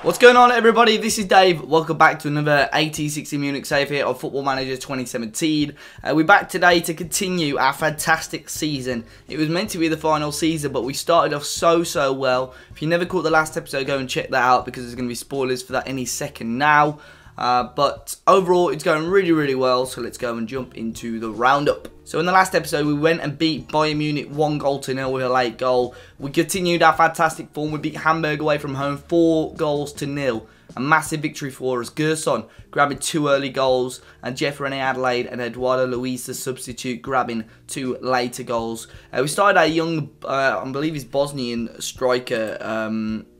What's going on, everybody? This is Dave. Welcome back to another AT60 Munich save here on Football Manager 2017. We're back today to continue our fantastic season. It was meant to be the final season, but we started off so well. If you never caught the last episode, go and check that out because there's going to be spoilers for that any second now. But overall, it's going really well, so let's go and jump into the roundup. So in the last episode, we went and beat Bayern Munich 1-0 with a late goal. We continued our fantastic form. We beat Hamburg away from home 4-0. A massive victory for us. Gerson grabbing 2 early goals, and Jeff Rene Adelaide and Eduardo Luiz, the substitute, grabbing 2 later goals. We started our young, I believe he's Bosnian striker,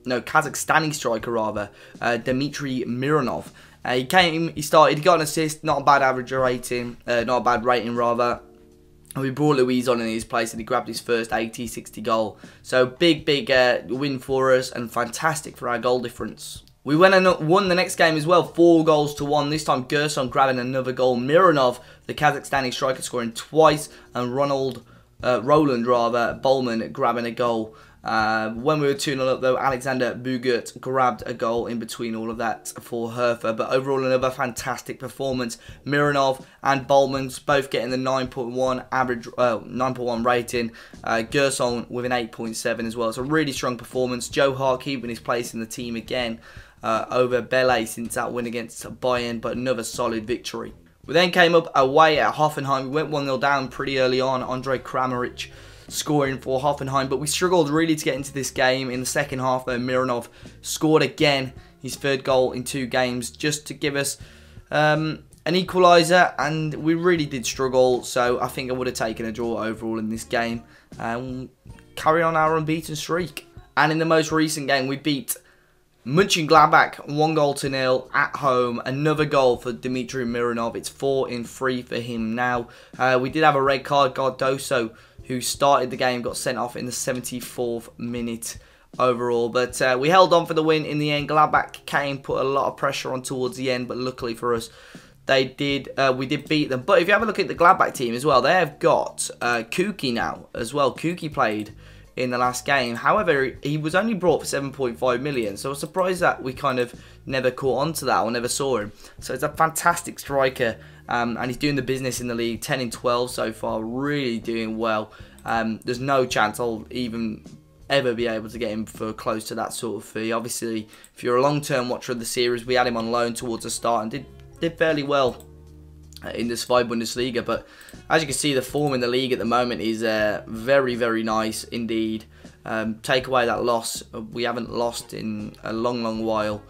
no, Kazakhstani striker rather, Dmitry Mironov. He started, he got an assist, not a bad average rating, not a bad rating rather. And we brought Luiz on in his place and he grabbed his first AT60 goal. So big win for us and fantastic for our goal difference. We went and won the next game as well, 4-1. This time Gerson grabbing another goal. Mironov, the Kazakhstani striker, scoring twice, and Roland Bowman grabbing a goal. When we were 2-0 up though, Alexander Bugert grabbed a goal in between all of that for Hertha. But overall, another fantastic performance. Mironov and Bowman's both getting the 9.1 average, 9.1 rating. Gerson with an 8.7 as well. It's a really strong performance. Joe Hart keeping his place in the team again over Bele since that win against Bayern, but another solid victory. We then came up away at Hoffenheim. We went 1-0 down pretty early on. Andre Kramaric scoring for Hoffenheim, but we struggled really to get into this game. In the second half though, Mironov scored again, his 3rd goal in 2 games, just to give us an equaliser, and we really did struggle, so I think I would have taken a draw overall in this game. Carry on our unbeaten streak. And in the most recent game, we beat Mönchengladbach 1-0 at home. Another goal for Dmitry Mironov. It's 4-3 for him now. We did have a red card. Cardoso, who started the game, got sent off in the 74th minute overall. But we held on for the win in the end. Gladbach came, put a lot of pressure on towards the end, but luckily for us, we did beat them. But if you have a look at the Gladbach team as well, they have got Kuki now as well. Kuki played in the last game. However, he was only brought for 7.5 million, so I was surprised that we kind of never caught on to that or never saw him. So it's a fantastic striker. And he's doing the business in the league, 10-12 so far, really doing well. There's no chance I'll even ever be able to get him for close to that sort of fee. Obviously, if you're a long-term watcher of the series, we had him on loan towards the start and did fairly well in this Bundesliga. But as you can see, the form in the league at the moment is very nice indeed. Take away that loss, we haven't lost in a long while.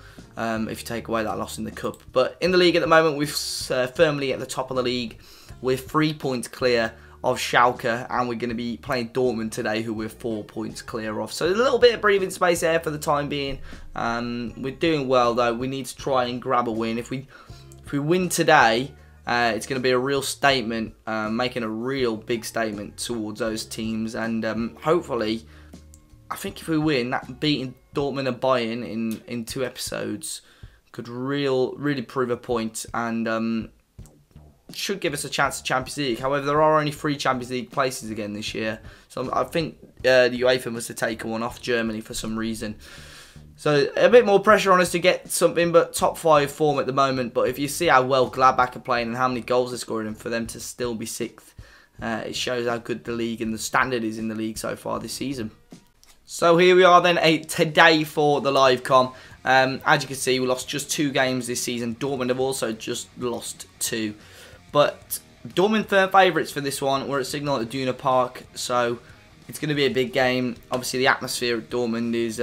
If you take away that loss in the cup. But in the league at the moment, we're firmly at the top of the league. We're 3 points clear of Schalke, and we're going to be playing Dortmund today, who we're 4 points clear of. So a little bit of breathing space there for the time being. We're doing well though. We need to try and grab a win. If we win today, it's going to be a real statement, making a real big statement towards those teams, and hopefully, I think if we win, that beating Dortmund and Bayern in 2 episodes could really prove a point, and should give us a chance at Champions League. However, there are only 3 Champions League places again this year, so I think the UEFA must have taken one off Germany for some reason. So a bit more pressure on us to get something, but top 5 form at the moment. But if you see how well Gladbach are playing and how many goals they're scoring, and for them to still be 6th, it shows how good the league and the standard is in the league so far this season. So here we are then today for the live com. As you can see, we lost just 2 games this season. Dortmund have also just lost 2. But Dortmund firm favourites for this one. We're at Signal at Duna Park, so it's going to be a big game. Obviously, the atmosphere at Dortmund is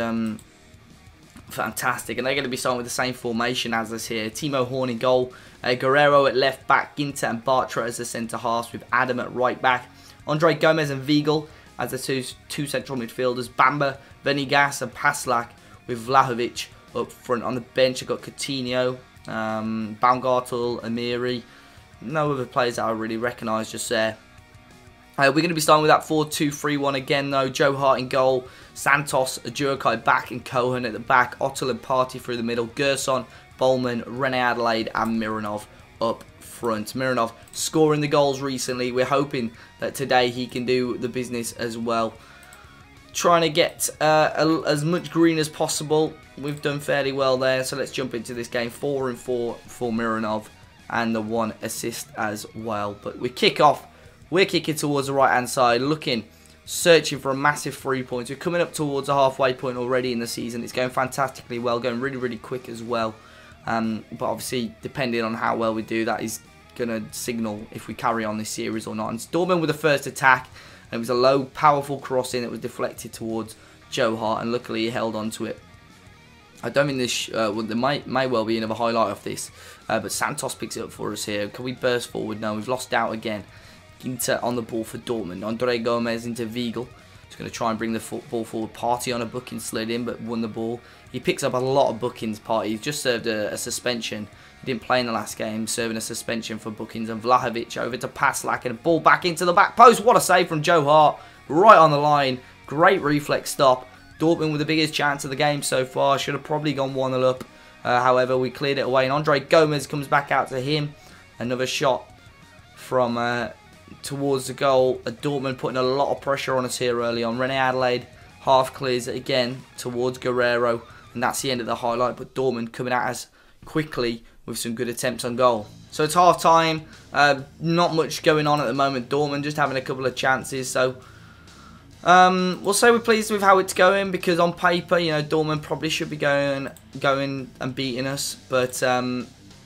fantastic, and they're going to be starting with the same formation as us here. Timo Horn in goal, Guerrero at left back, Ginter and Bartra as the centre halves, with Adam at right back, Andre Gomez and Weigl as the two central midfielders, Bamba, Venegas and Paslak, with Vlahovic up front. On the bench, I've got Coutinho, Baumgartel, Amiri. No other players that I really recognise just there. We're going to be starting with that 4-2-3-1 again though. Joe Hart in goal, Santos, Jurkai back, and Cohen at the back. Ottel and Party through the middle. Gerson, Bowman, Rene Adelaide and Mironov up front. Mironov scoring the goals recently. We're hoping that today he can do the business as well. trying to get as much green as possible. We've done fairly well there, so let's jump into this game. 4 and 4 for Mironov, and the 1 assist as well. But we kick off. We're kicking towards the right-hand side, searching for a massive 3 points. We're coming up towards a halfway point already in the season. It's going fantastically well, going really, really quick as well. But obviously, depending on how well we do, that is going to signal if we carry on this series or not. And Dortmund with the first attack. And it was a low, powerful crossing that was deflected towards Joe Hart, and luckily he held on to it. I don't think this, there may well be another highlight of this, but Santos picks it up for us here. Can we burst forward? No, we've lost out again. Ginter on the ball for Dortmund. Andre Gomez into Weigl. He's going to try and bring the ball forward. Party on a booking, slid in, but won the ball. He picks up a lot of bookings, Party. He's just served a suspension. He didn't play in the last game, serving a suspension for bookings. And Vlahovic over to Paslak, and a ball back into the back post. What a save from Joe Hart. Right on the line. Great reflex stop. Dortmund with the biggest chance of the game so far. Should have probably gone 1-0 up. However, we cleared it away. And Andre Gomez comes back out to him. Another shot from towards the goal. Dortmund putting a lot of pressure on us here early on. Rene Adelaide half clears it again towards Guerrero. And that's the end of the highlight. But Dortmund coming at us quickly with some good attempts on goal. So it's half time. Not much going on at the moment. Dortmund just having a couple of chances. So we'll say we're pleased with how it's going, because on paper, you know, Dortmund probably should be going and beating us. But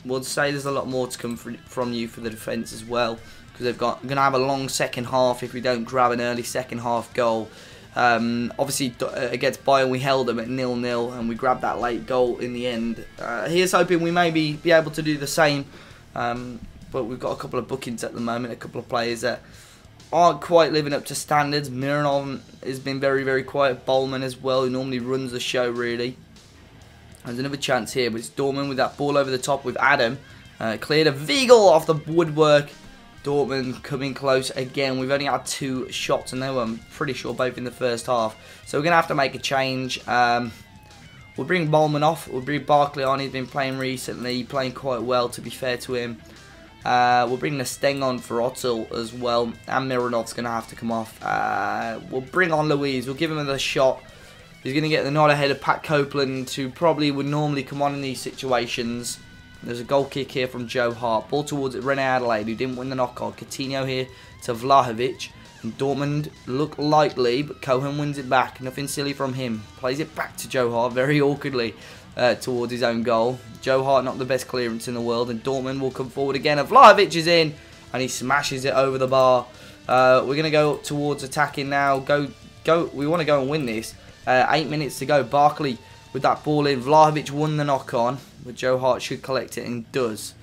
we'll say there's a lot more to come from you for the defence as well, because they've going to have a long second half if we don't grab an early second half goal. Obviously against Bayern we held them at 0-0 and we grabbed that late goal in the end. Here's hoping we maybe be able to do the same, but we've got a couple of bookings at the moment, a couple of players that aren't quite living up to standards. Mironov has been very, very quiet. Bowman as well, who normally runs the show really. There's another chance here, but it's Dortmund with that ball over the top with Adam. Cleared a Weigl off the woodwork. Dortmund coming close again. We've only had 2 shots, and they were, I'm pretty sure, both in the first half. So we're going to have to make a change. We'll bring Bowman off. We'll bring Barkley on. He's been playing recently, playing quite well, to be fair to him. We'll bring the Steng on for Ottel as well. And Mironov's going to have to come off. We'll bring on Louise. We'll give him another shot. He's going to get the nod ahead of Pat Copeland, who probably would normally come on in these situations. There's a goal kick here from Joe Hart. Ball towards it, Rene Adelaide, who didn't win the knock-on. Coutinho here to Vlahovic. And Dortmund look lightly, but Cohen wins it back. Nothing silly from him. Plays it back to Joe Hart very awkwardly towards his own goal. Joe Hart, not the best clearance in the world. And Dortmund will come forward again. And Vlahovic is in, and he smashes it over the bar. We're going to go towards attacking now. We want to go and win this. 8 minutes to go. Barkley with that ball in. Vlahovic won the knock-on, but Joe Hart should collect it, and does.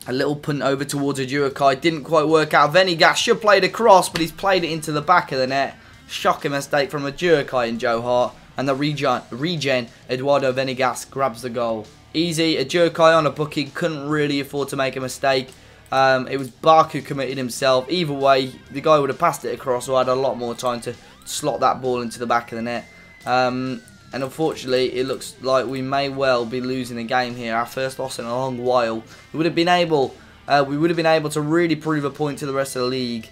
A little punt over towards Azzopardi. Didn't quite work out. Venegas should play the cross, but he's played it into the back of the net. Shocking mistake from Azzopardi and Joe Hart. And the regen, Eduardo Venegas, grabs the goal. Easy. Azzopardi on a booking. Couldn't really afford to make a mistake. It was Bark who committed himself. Either way, the guy would have passed it across, or had a lot more time to slot that ball into the back of the net. And unfortunately, it looks like we may well be losing the game here. Our first loss in a long while. We would have been able to really prove a point to the rest of the league,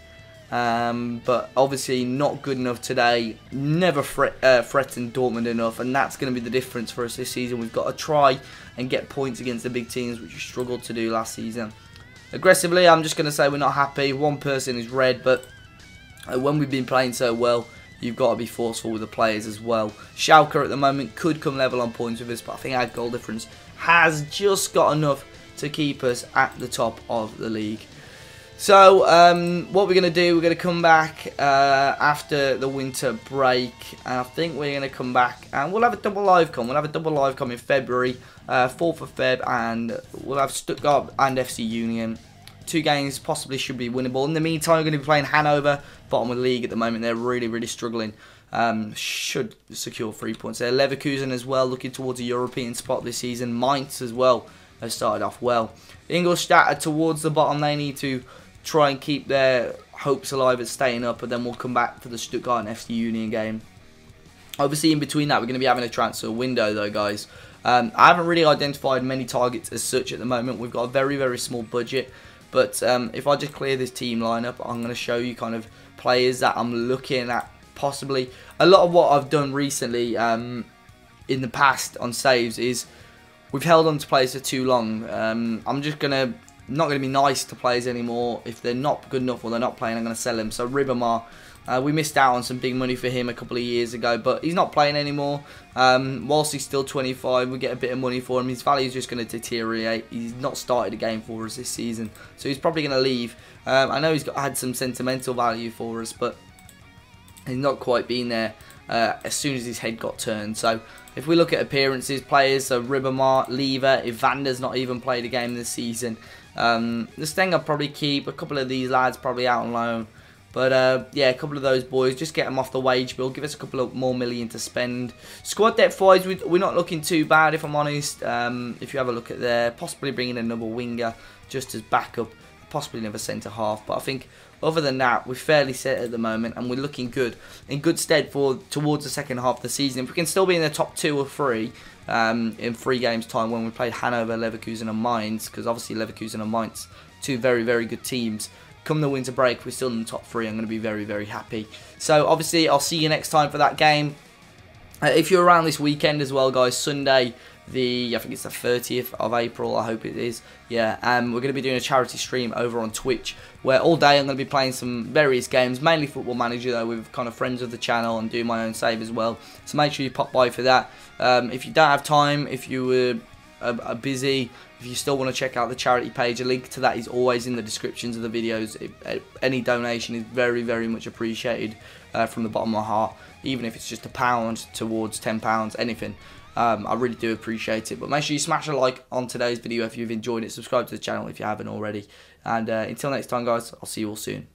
but obviously not good enough today. Never threatened Dortmund enough, and that's going to be the difference for us this season. We've got to try and get points against the big teams, which we struggled to do last season. Aggressively, I'm just going to say we're not happy. One person is red, but when we've been playing so well, you've got to be forceful with the players as well. Schalke at the moment could come level on points with us, but I think our goal difference has just got enough to keep us at the top of the league. So what we're going to do, we're going to come back after the winter break, and I think we're going to come back and we'll have a double live com. We'll have a double live com in February, 4th of Feb, and we'll have Stuttgart and FC Union. 2 games possibly should be winnable. In the meantime, we're going to be playing Hanover, bottom of the league at the moment. They're really, really struggling. Should secure 3 points there. Leverkusen as well, looking towards a European spot this season. Mainz as well has started off well. Ingolstadt are towards the bottom. They need to try and keep their hopes alive at staying up, and then we'll come back for the Stuttgart and FC Union game. Obviously, in between that, we're going to be having a transfer window, though, guys. I haven't really identified many targets as such at the moment. We've got a very, very small budget. But if I just clear this team lineup, I'm going to show you kind of players that I'm looking at possibly. A lot of what I've done recently in the past on saves is we've held on to players for too long. I'm just not going to be nice to players anymore. If they're not good enough or they're not playing, I'm going to sell them. So Ribamar, we missed out on some big money for him a couple of years ago, but he's not playing anymore. Whilst he's still 25, we get a bit of money for him. His value is just going to deteriorate. He's not started a game for us this season, so he's probably going to leave. I know he's had some sentimental value for us, but he's not quite been there as soon as his head got turned. So if we look at appearances, players, so Ribamar, Lever, Evander's not even played a game this season. This thing I'll probably keep. A couple of these lads probably out on loan. But yeah, a couple of those boys, just get them off the wage bill. Give us a couple of more million to spend. Squad depth-wise, we're not looking too bad, if I'm honest. If you have a look at there, possibly bringing another winger just as backup. Possibly another centre-half. But I think other than that, we're fairly set at the moment. And we're looking good. In good stead for towards the second half of the season. If we can still be in the top 2 or 3 in 3 games' time when we played Hanover, Leverkusen and Mainz. Because obviously Leverkusen and Mainz, 2 very, very good teams. Come the winter break, we're still in the top 3. I'm going to be very, very happy. So, obviously, I'll see you next time for that game. If you're around this weekend as well, guys, Sunday, I think it's the 30th of April, I hope it is. Yeah, we're going to be doing a charity stream over on Twitch, where all day I'm going to be playing some various games, mainly Football Manager, though, with kind of friends of the channel, and doing my own save as well. So, make sure you pop by for that. If you don't have time, if you are busy, if you still want to check out the charity page, a link to that is always in the descriptions of the videos. Any donation is very, very much appreciated from the bottom of my heart. Even if it's just £1 towards £10, anything. I really do appreciate it. But make sure you smash a like on today's video if you've enjoyed it. Subscribe to the channel if you haven't already. And until next time, guys, I'll see you all soon.